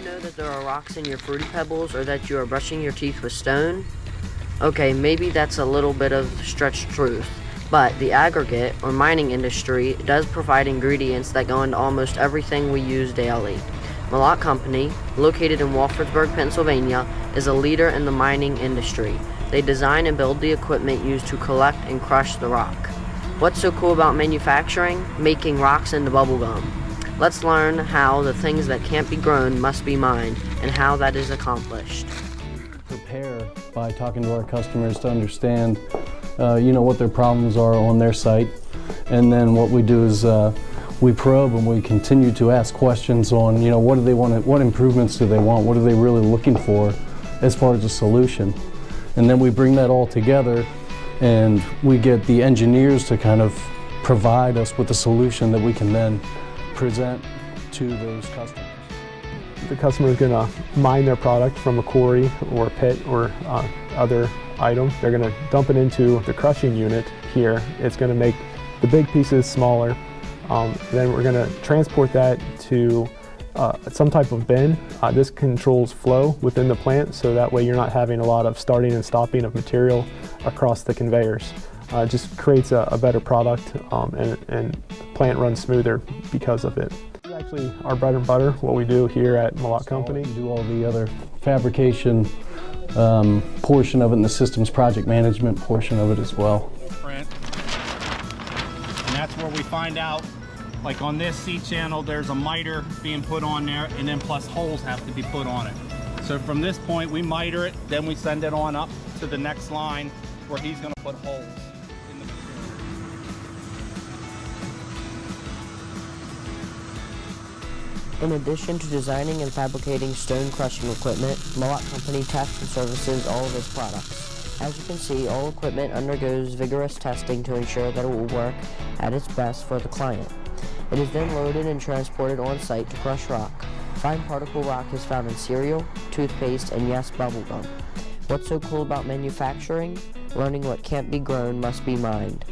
know that there are rocks in your Fruity Pebbles or that you are brushing your teeth with stone? Okay, maybe that's a little bit of stretched truth, but the aggregate or mining industry does provide ingredients that go into almost everything we use daily. Mellott Company, located in Walfredsburg, Pennsylvania, is a leader in the mining industry. They design and build the equipment used to collect and crush the rock. What's so cool about manufacturing? Making rocks into bubblegum. Let's learn how the things that can't be grown must be mined and how that is accomplished. Prepare by talking to our customers to understand what their problems are on their site, and then what we do is we probe and we continue to ask questions on what do they want, what improvements do they want, what are they really looking for as far as a solution, and then we bring that all together and we get the engineers to kind of provide us with a solution that we can then present to those customers. The customer is going to mine their product from a quarry or a pit or other item. They're going to dump it into the crushing unit here. It's going to make the big pieces smaller. Then we're going to transport that to some type of bin. This controls flow within the plant, so that way you're not having a lot of starting and stopping of material across the conveyors. It just creates a better product, and the plant runs smoother because of it. Actually, our bread and butter, what we do here at Mellott Company. We do all the other fabrication portion of it and the systems project management portion of it as well. Print. And that's where we find out, like on this C channel, there's a miter being put on there, and then plus holes have to be put on it. So from this point, we miter it, then we send it on up to the next line where he's going to put holes. In addition to designing and fabricating stone crushing equipment, Mellott Company tests and services all of its products. As you can see, all equipment undergoes vigorous testing to ensure that it will work at its best for the client. It is then loaded and transported on site to crush rock. Fine particle rock is found in cereal, toothpaste, and yes, bubblegum. What's so cool about manufacturing? Learning what can't be grown must be mined.